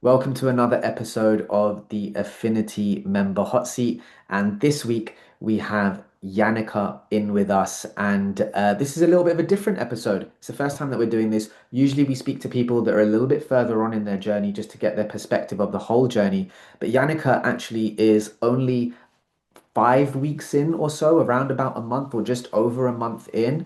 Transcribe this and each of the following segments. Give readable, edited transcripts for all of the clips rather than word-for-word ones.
Welcome to another episode of the Affinity Member Hot Seat. And this week we have Yanika in with us. And this is a little bit of a different episode. It's the first time that we're doing this. Usually we speak to people that are a little bit further on in their journey just to get their perspective of the whole journey. But Yanika actually is only 5 weeks in or so, around about a month or just over a month in.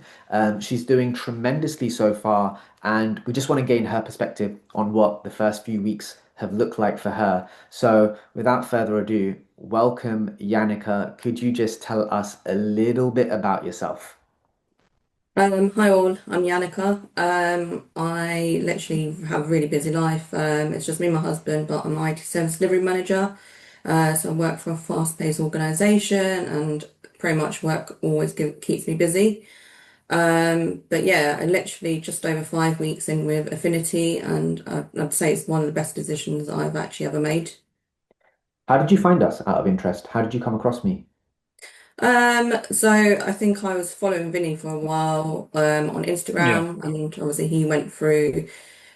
She's doing tremendously so far, and we just want to gain her perspective on what the first few weeks have looked like for her. So, without further ado, welcome, Yanika. Could you just tell us a little bit about yourself? Hi all, I'm Yanika. I literally have a really busy life. It's just me and my husband, but I'm an IT service delivery manager. So I work for a fast-paced organization and pretty much work always keeps me busy. But yeah, I literally just over 5 weeks in with Affinity, and I'd say it's one of the best decisions I've actually ever made. How did you find us out of interest? How did you come across me? So I think I was following Vinny for a while on Yeah. Instagram, and obviously he went through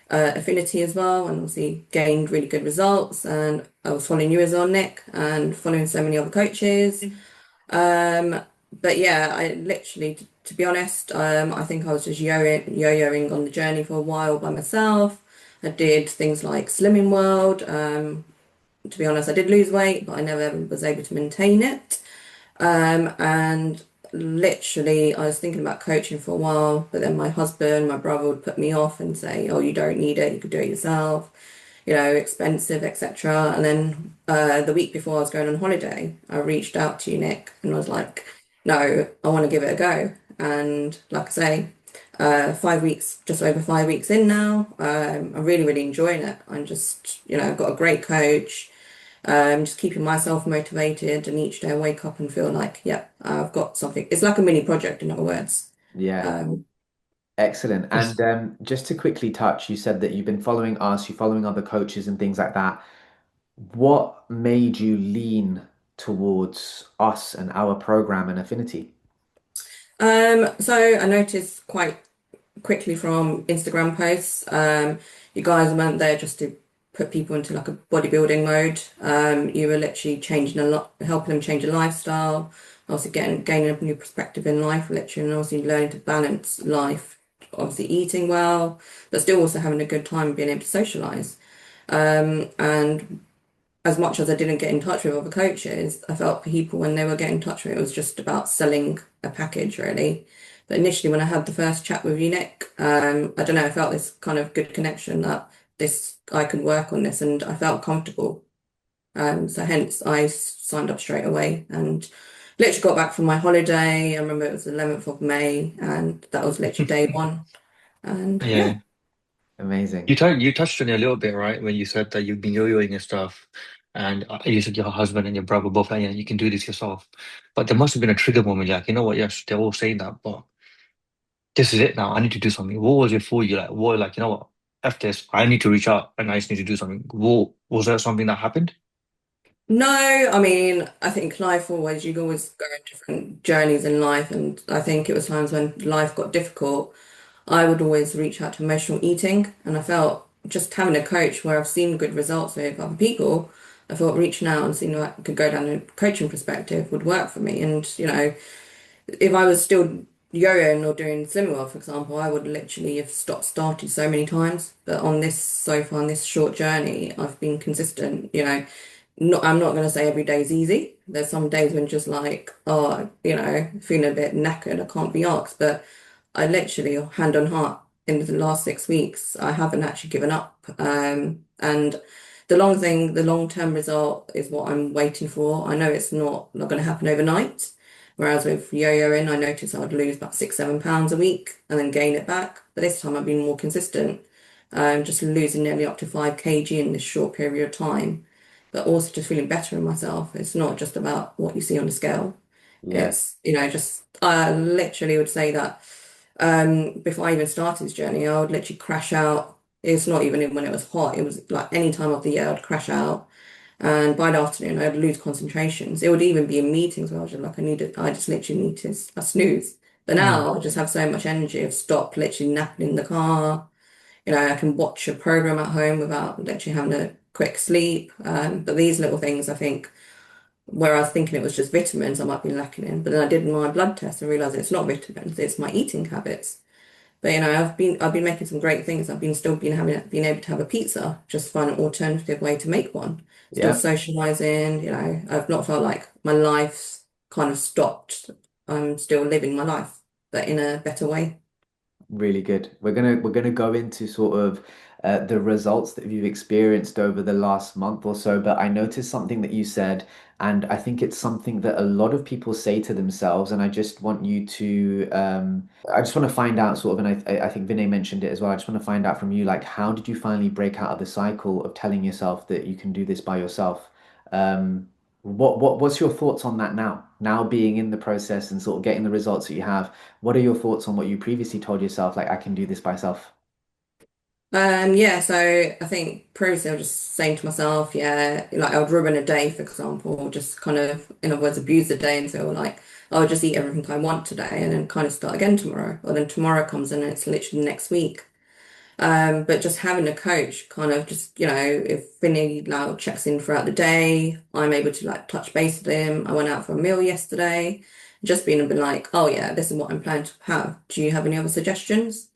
affinity as well, and obviously gained really good results. And I was following you as well, Nick, and following so many other coaches. Um, but yeah, I literally, to be honest, I think I was just yo-yoing on the journey for a while by myself. I did things like Slimming World. To be honest, I did lose weight, but I never was able to maintain it. And literally, I was thinking about coaching for a while, but then my husband, my brother would put me off and say, "Oh, you don't need it. You could do it yourself. Expensive, etc." And then the week before I was going on holiday, I reached out to you, Nick, and I was like, "No, I want to give it a go." And like I say, 5 weeks, just over 5 weeks in now, I'm really, really enjoying it. I'm just, I've got a great coach, just keeping myself motivated, and each day I wake up and feel like, yep, I've got something. It's like a mini project, in other words. Yeah. Um, Excellent. And It's, just to quickly touch, you said that you've been following us, you're following other coaches and things like that. What made you lean towards us and our program and affinity? so I noticed quite quickly from Instagram posts, you guys weren't there just to put people into like a bodybuilding mode. You were literally changing a lot, helping them change a lifestyle, also gaining a new perspective in life, literally, and also learning to balance life, obviously eating well, but still also having a good time being able to socialize. And as much as I didn't get in touch with other coaches, I felt people when they were getting in touch with me, it was just about selling a package, really. But initially, when I had the first chat with you, Nick, I don't know, I felt this kind of good connection that this I could work on this, and I felt comfortable. So hence, I signed up straight away and literally got back from my holiday. I remember it was the 11th of May, and that was literally day one. And yeah. yeah. Amazing. You touched on it a little bit, right? When you said that you've been yo-yoing and stuff, and you said your husband and your brother both like, yeah, you can do this yourself. But there must have been a trigger moment, like, you know what? Yes, they're all saying that, but this is it now. I need to do something. What was it for you? Like, what, like, you know what? F this. I need to reach out and I just need to do something. What, was that something that happened? No, I mean, I think life always, you always go on different journeys in life. And I think it was times when life got difficult, I would always reach out to emotional eating. And I felt just having a coach where I've seen good results with other people, I thought reaching out and seeing what I could go down a coaching perspective would work for me. And, if I was still yo-yoing or doing similar, for example, I would literally have stopped started so many times. But on this so far, on this short journey, I've been consistent, I'm not going to say every day is easy. There's some days when just like, oh, feeling a bit knackered, I can't be asked. But I literally, hand on heart, in the last 6 weeks, I haven't actually given up. And the long-term result is what I'm waiting for. I know it's not going to happen overnight. Whereas with yo-yoing, I noticed I'd lose about 6, 7 pounds a week and then gain it back. But this time I've been more consistent. Just losing nearly up to 5 kg in this short period of time, but also just feeling better in myself. It's not just about what you see on the scale. Yeah. It's, just I literally would say that before I even started this journey, I would literally crash out. It's not even when it was hot. It was like any time of the year I'd crash out. And by the afternoon, I'd lose concentrations. It would even be in meetings where I was just like, I just literally need to a snooze. But Mm. now I just have so much energy. I've literally napping in the car. I can watch a program at home without literally having to quick sleep. But these little things, I think, where I was thinking it was just vitamins I might be lacking in, but then I did my blood test and realized it's not vitamins, it's my eating habits. But I've been making some great things. I've been been able to have a pizza, just find an alternative way to make one. Still Yeah. socializing, I've not felt like my life's kind of stopped. I'm still living my life, but in a better way. Really good. We're gonna go into sort of the results that you've experienced over the last month or so, but I noticed something that you said, and I think it's something that a lot of people say to themselves, and I just want you to I just want to find out sort of, and I think Vinay mentioned it as well. I just want to find out from you, like, how did you finally break out of the cycle of telling yourself that you can do this by yourself? What's your thoughts on that now? Now being in the process and sort of getting the results that you have. What are your thoughts on what you previously told yourself, like I can do this by myself? Yeah, so I think previously I was just saying to myself, yeah, like I would ruin a day, for example, just kind of, in other words, abuse the day until like I'll just eat everything I want today and then kind of start again tomorrow. Or then tomorrow comes and it's literally next week. But just having a coach kind of just, if Vinny now checks in throughout the day, I'm able to like touch base with him. I went out for a meal yesterday, just being a bit like, oh yeah, this is what I'm planning to have. Do you have any other suggestions?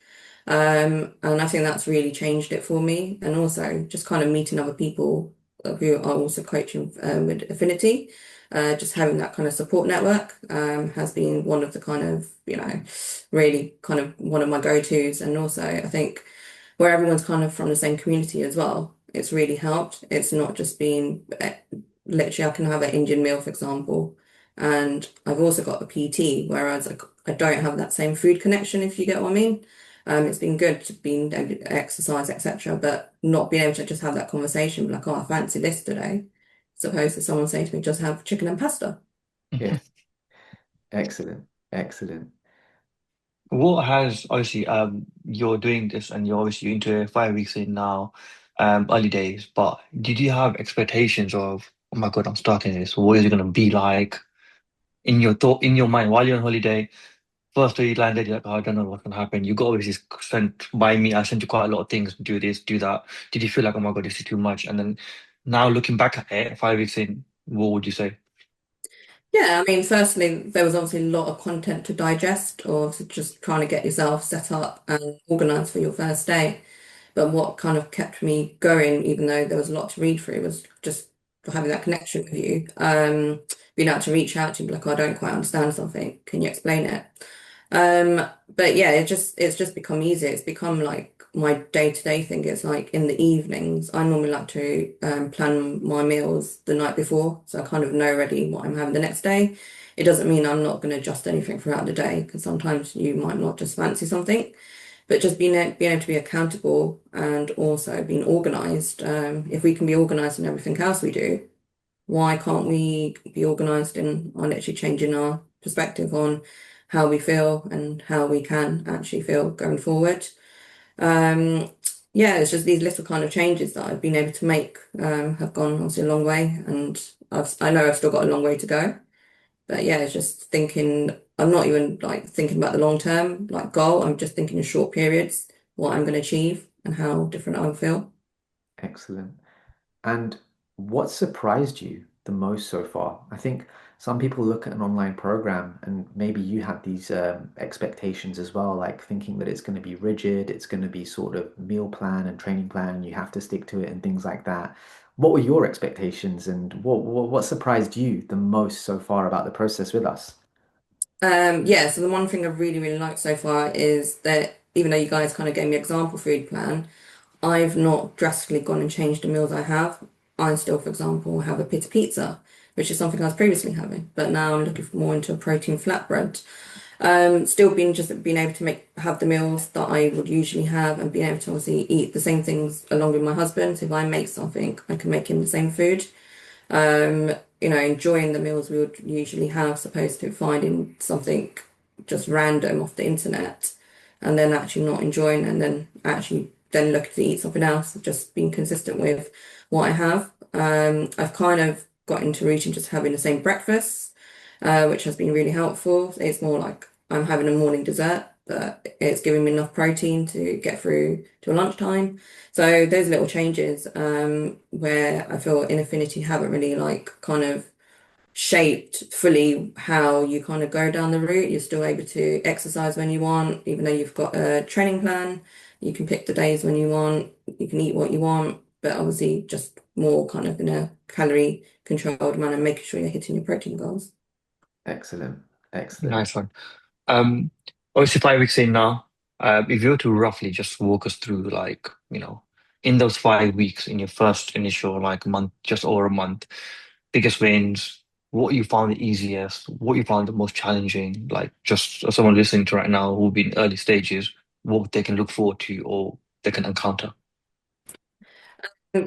And I think that's really changed it for me. And also just kind of meeting other people who are also coaching with Affinity. Just having that kind of support network has been one of the kind of, really kind of one of my go-tos. And also, I think where everyone's kind of from the same community as well, it's really helped. It's not just been literally, I can have an Indian meal, for example, and I've also got a PT, whereas I don't have that same food connection, if you get what I mean. It's been good to be able to exercise, etc., but not being able to just have that conversation, like, oh, I fancy this today, as opposed to someone saying to me, just have chicken and pasta. Yeah, excellent, excellent. What has obviously you're doing this and you're obviously into 5 weeks in now, early days, but did you have expectations of, oh my God, I'm starting this, what is it gonna be like in your thought in your mind while you're on holiday? First day you landed, you're like, oh, I don't know what's gonna happen. You got obviously sent by me, I sent you quite a lot of things, do this, do that. Did you feel like, oh my God, this is too much? And then now looking back at it, 5 weeks in, what would you say? Yeah, I mean, firstly, there was obviously a lot of content to digest, or to just trying to get yourself set up and organized for your first day. But what kind of kept me going, even though there was a lot to read through, was just having that connection with you. Being able to reach out to you, be like, oh, I don't quite understand something. Can you explain it? But yeah, it's just become easier. It's become like my day-to-day thing. It's like in the evenings, I normally like to plan my meals the night before, so I kind of know already what I'm having the next day. It doesn't mean I'm not going to adjust anything throughout the day, because sometimes you might not just fancy something. But just being able to be accountable and also being organized. If we can be organized in everything else we do, why can't we be organized in on actually changing our perspective on how we feel and how we can actually feel going forward? Um, yeah, it's just these little kind of changes that I've been able to make have gone obviously a long way, and I know I've still got a long way to go. But yeah, it's just thinking, I'm not even like thinking about the long term like goal. I'm just thinking in short periods, what I'm going to achieve and how different I'll feel. Excellent. And what surprised you the most so far? I think some people look at an online program and maybe you had these expectations as well, like thinking that it's going to be rigid, it's going to be sort of meal plan and training plan, and you have to stick to it and things like that. What were your expectations and what surprised you the most so far about the process with us? Yeah, so the one thing I've really liked so far is that even though you guys kind of gave me example food plan, I've not drastically gone and changed the meals I have. I still, for example, have a pizza, which is something I was previously having, but now I'm looking for more into a protein flatbread. Still being able to have the meals that I would usually have and being able to obviously eat the same things along with my husband. So if I make something, I can make him the same food. Um, enjoying the meals we would usually have, supposed to finding something just random off the internet and then actually not enjoying and then actually then looking to eat something else, just being consistent with what I have. I've kind of got into routine just having the same breakfast, which has been really helpful. It's more like I'm having a morning dessert but it's giving me enough protein to get through to lunchtime. So those little changes, where I feel in Affinity haven't really like kind of shaped fully how you kind of go down the route. You're still able to exercise when you want, even though you've got a training plan. You can pick the days when you want, you can eat what you want, but obviously just more kind of in a calorie controlled manner, making sure you're hitting your protein goals. Excellent. Excellent. Nice one. Um, Obviously 5 weeks in now, if you were to roughly just walk us through like, in those 5 weeks in your first initial like month, just over a month, biggest wins, what you found the easiest, what you found the most challenging, like just as someone listening to right now who've been early stages, what they can look forward to or they can encounter.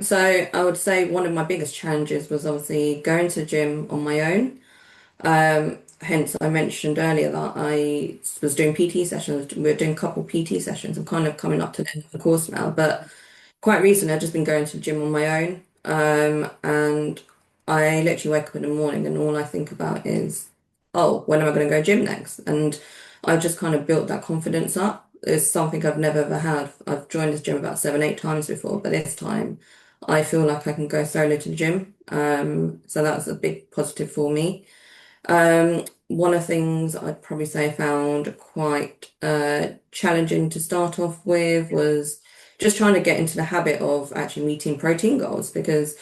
So I would say one of my biggest challenges was obviously going to the gym on my own. Hence, I mentioned earlier that I was doing PT sessions. We're doing a couple PT sessions. I'm kind of coming up to the end of the course now, but quite recently I've just been going to the gym on my own. And I literally wake up in the morning and all I think about is, oh, when am I going to go gym next? And I've just kind of built that confidence up. It's something I've never ever had. I've joined this gym about 7, 8 times before, but this time I feel like I can go solo to the gym. So that's a big positive for me. One of the things I'd probably say I found quite challenging to start off with was just trying to get into the habit of actually meeting protein goals because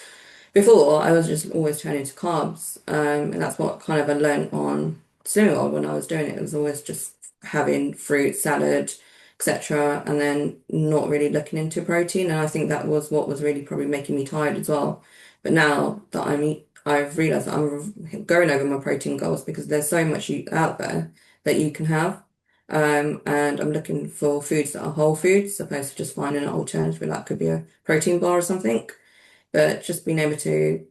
before I was just always turning to carbs, and that's what kind of I learned on Slimming World when I was doing it. It was always just having fruit, salad, etc., and then not really looking into protein. And I think that was what was really probably making me tired as well. But now that I've realized that I'm going over my protein goals because there's so much out there that you can have. And I'm looking for foods that are whole foods, opposed to just finding an alternative, like could be a protein bar or something. But just being able to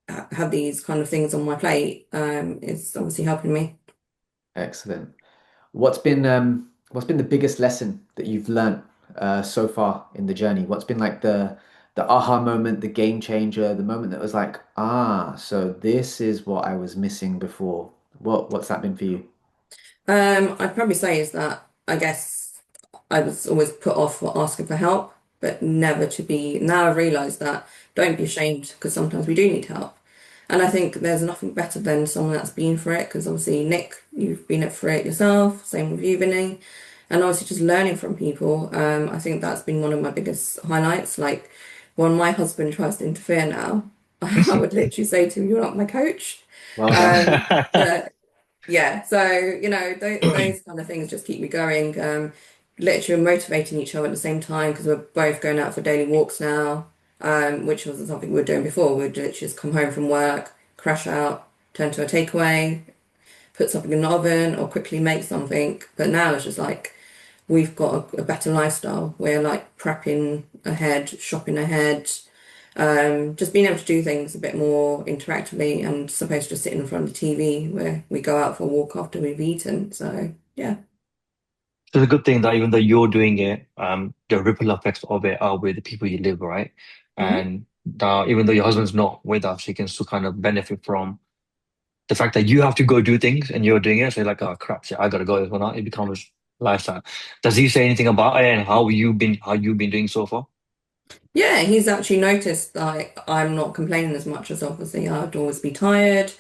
have these kind of things on my plate is obviously helping me. Excellent. What's been the biggest lesson that you've learned so far in the journey? What's been like the aha moment, the game changer, the moment that was like, ah, so this is what I was missing before. What's that been for you? I'd probably say is that I guess I was always put off for asking for help, but never to be. Now I've realised that don't be ashamed because sometimes we do need help. And I think there's nothing better than someone that's been for it because obviously, Nick, you've been for it yourself, same with you, Vinny. And obviously, just learning from people. I think that's been one of my biggest highlights. Like when my husband tries to interfere now, I would literally say to him, "You're not my coach." Well done. But yeah, so those kind of things just keep me going. Literally motivating each other at the same time because we're both going out for daily walks now, which wasn't something we were doing before. We'd literally just come home from work, crash out, turn to a takeaway, put something in the oven, or quickly make something. But now it's just like we've got a better lifestyle. We're like prepping ahead, shopping ahead, just being able to do things a bit more interactively and supposed to just sit in front of the TV where we go out for a walk after we've eaten. So yeah. So the good thing that even though you're doing it, the ripple effects of it are with the people you live, right? Mhm. And even though your husband's not with us, you can still kind of benefit from the fact that you have to go do things and you're doing it. So you're like, oh crap, yeah, I gotta go this one out. It becomes lifestyle. Does he say anything about it and how you've been doing so far? Yeah, he's actually noticed like I'm not complaining as much as obviously I'd always be tired.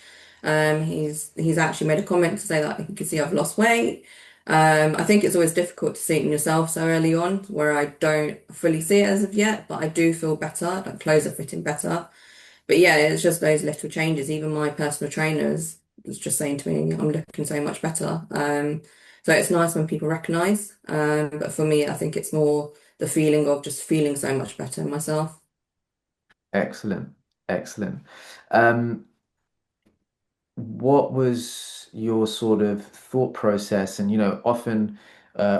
He's actually made a comment to say that he can see I've lost weight. I think it's always difficult to see it in yourself so early on, where I don't fully see it as of yet, but I do feel better. Like clothes are fitting better. But yeah, it's just those little changes. Even my personal trainers was just saying to me, I'm looking so much better. So it's nice when people recognize. But for me, I think it's more the feeling of just feeling so much better in myself. Excellent. Excellent. Um, what was your sort of thought process? And often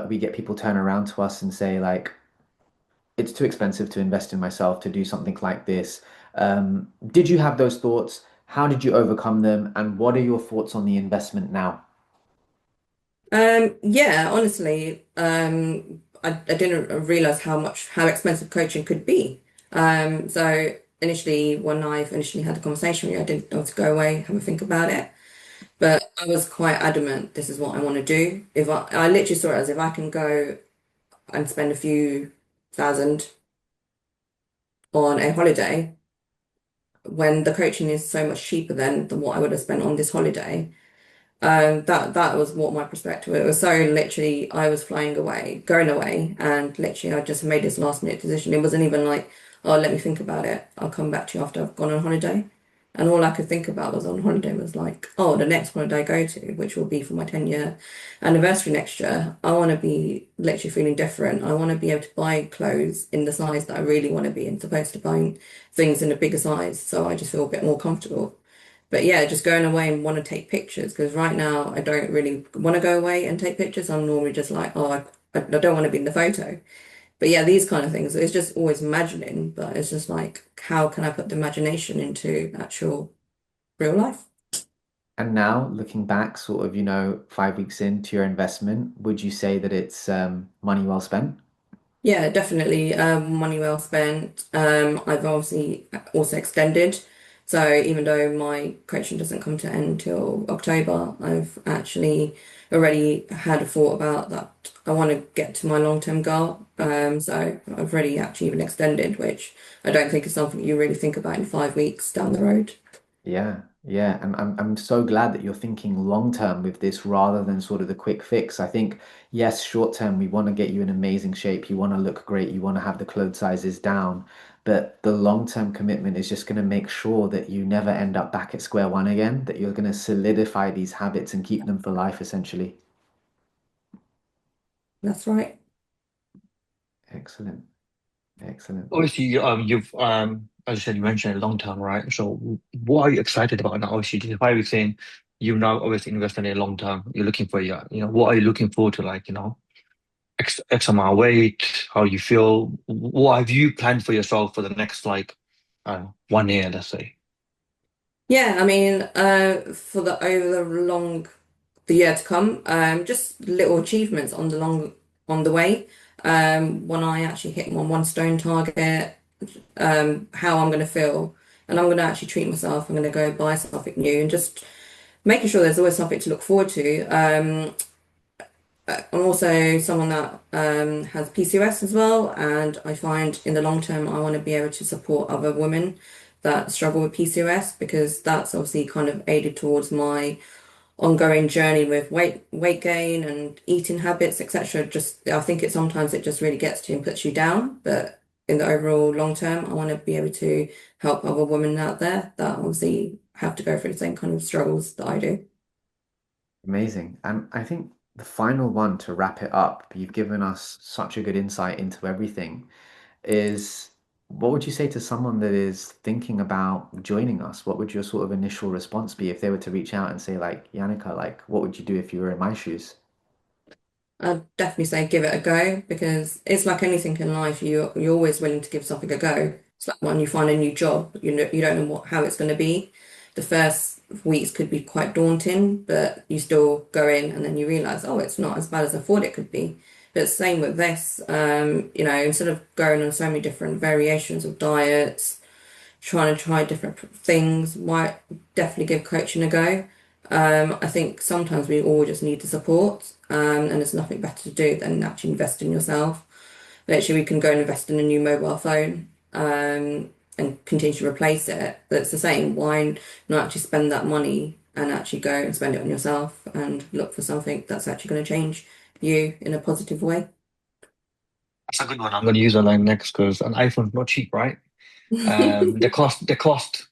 we get people turn around to us and say like, it's too expensive to invest in myself to do something like this. Did you have those thoughts? How did you overcome them? And what are your thoughts on the investment now? Yeah, honestly, I didn't realize how expensive coaching could be. So initially, when I initially had the conversation with you, I didn't want to go away, have a think about it. But I was quite adamant, this is what I want to do. If I literally saw it as if I can go and spend a few thousand on a holiday when the coaching is so much cheaper than what I would have spent on this holiday. That was what my perspective was. It was so literally I was flying away, going away, and literally I just made this last minute decision. It wasn't even like, oh, let me think about it. I'll come back to you after I've gone on holiday. And all I could think about was on holiday was like, oh, the next holiday I go to, which will be for my 10-year anniversary next year, I want to be literally feeling different. I want to be able to buy clothes in the size that I really want to be and opposed to buying things in a bigger size. So I just feel a bit more comfortable. But yeah, just going away and want to take pictures because right now I don't really want to go away and take pictures. I'm normally just like, oh, I don't want to be in the photo. But yeah, these kind of things, it's just always imagining, but it's just like, how can I put the imagination into actual real life? And now, looking back, sort of, 5 weeks into your investment, would you say that it's money well spent? Yeah, definitely money well spent. I've obviously also extended. So even though my coaching doesn't come to end until October, I've actually already had a thought about that. I want to get to my long-term goal. So I've already actually even extended, which I don't think is something you really think about in 5 weeks down the road. Yeah, yeah. And I'm so glad that you're thinking long term with this rather than sort of the quick fix. I think, yes, short term, we want to get you in amazing shape. You want to look great. You want to have the clothes sizes down. But the long term commitment is just going to make sure that you never end up back at square one again, that you're going to solidify these habits and keep them for life, essentially. That's right. Excellent. Excellent. Obviously, you've as you said, you mentioned long term, right? So, what are you excited about now? Obviously, this 5 weeks in, you've now obviously invested in a long term. You're looking for your, what are you looking forward to? Like, X amount of weight, how you feel. What have you planned for yourself for the next like 1 year, let's say? Yeah, I mean, for the over the year to come, just little achievements on the way. When I actually hit my 1 stone target, how I'm going to feel, and I'm going to actually treat myself. I'm going to go buy something new, and just making sure there's always something to look forward to. I'm also someone that has PCOS as well, and I find in the long term I want to be able to support other women that struggle with PCOS because that's obviously kind of aided towards my ongoing journey with weight gain and eating habits, etc. Just I think it sometimes it just really gets to you and puts you down, but in the overall long term, I want to be able to help other women out there that obviously have to go through the same kind of struggles that I do. Amazing. And I think the final one to wrap it up, you've given us such a good insight into everything, is what would you say to someone that is thinking about joining us? What would your sort of initial response be if they were to reach out and say, like, Yanika, like, what would you do if you were in my shoes? I'd definitely say give it a go because it's like anything in life. You're always willing to give something a go. It's like when you find a new job, you don't know how it's going to be. The first weeks could be quite daunting, but you still go in and then you realize, oh, it's not as bad as I thought it could be. But same with this, instead of going on so many different variations of diets, trying to try different things, might definitely give coaching a go. I think sometimes we all just need the support, and there's nothing better to do than actually invest in yourself. Literally, we can go and invest in a new mobile phone, and continue to replace it. But it's the same. Why not actually spend that money and actually go and spend it on yourself and look for something that's actually going to change you in a positive way? That's a good one. I'm going to use online next because an iPhone's not cheap, right? They cost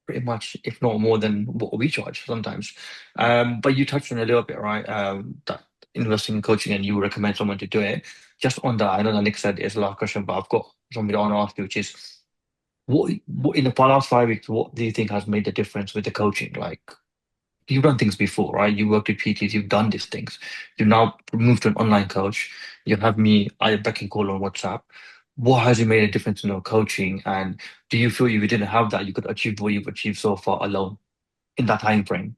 pretty much, if not more than what we charge sometimes. But you touched on it a little bit, right? That investing in coaching and you recommend someone to do it. Just on that, I know that Nick said it's a last question, but I've got something I want to ask you, which is what in the last 5 weeks, what do you think has made the difference with the coaching? Like you've done things before, right? You worked with PTs, you've done these things. You've now moved to an online coach. You have me, I back and call on WhatsApp. What has it made a difference in your coaching? And do you feel if you didn't have that, you could achieve what you've achieved so far alone in that time frame?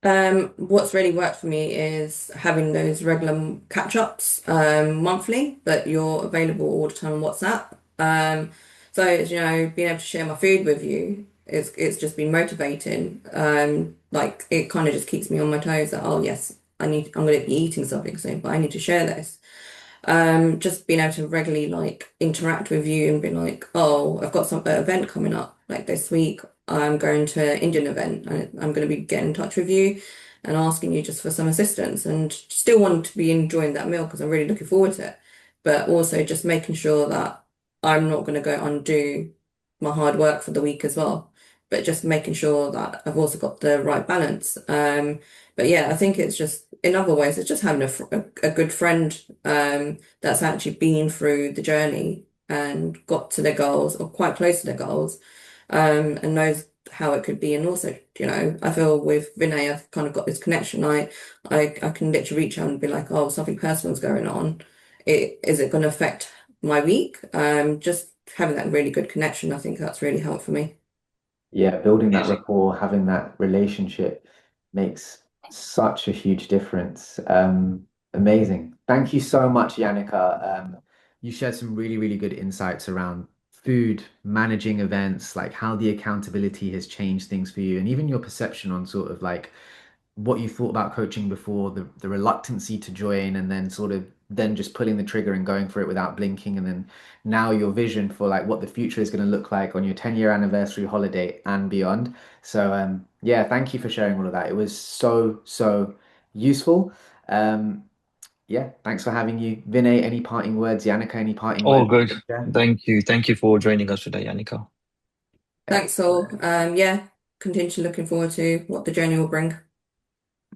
What's really worked for me is having those regular catch-ups monthly, but you're available all the time on WhatsApp. So, being able to share my food with you, It's just been motivating. Like it kind of just keeps me on my toes that, oh yes, I'm going to be eating something soon, but I need to share this. Just being able to regularly like interact with you and be like, oh, I've got some event coming up like this week. I'm going to an Indian event and I'm going to be getting in touch with you and asking you just for some assistance and still want to be enjoying that meal because I'm really looking forward to it. But also just making sure that I'm not going to go undo my hard work for the week as well. But just making sure that I've also got the right balance. But yeah, I think it's just in other ways, it's just having a good friend that's actually been through the journey and got to their goals or quite close to their goals and knows how it could be. And also, I feel with Vinay, I've kind of got this connection. I can literally reach out and be like, oh, something personal is going on. Is it going to affect my week? Just having that really good connection, I think that's really helped for me. Yeah, building that Amazing. rapport, having that relationship makes such a huge difference. Amazing. Thank you so much, Yanika. You shared some really, really good insights around food, managing events, like how the accountability has changed things for you, and even your perception on sort of like what you thought about coaching before, the reluctancy to join, and then sort of then just pulling the trigger and going for it without blinking, and then now your vision for like what the future is going to look like on your 10-year anniversary holiday and beyond. So yeah, thank you for sharing all of that. It was so, so useful. Um, yeah, thanks for having you. Vinay, any parting words? Yanika, any parting All words you good. can share? Thank you. Thank you for joining us today, Yanika. Thanks all. Excellent. Yeah, continue looking forward to what the journey will bring.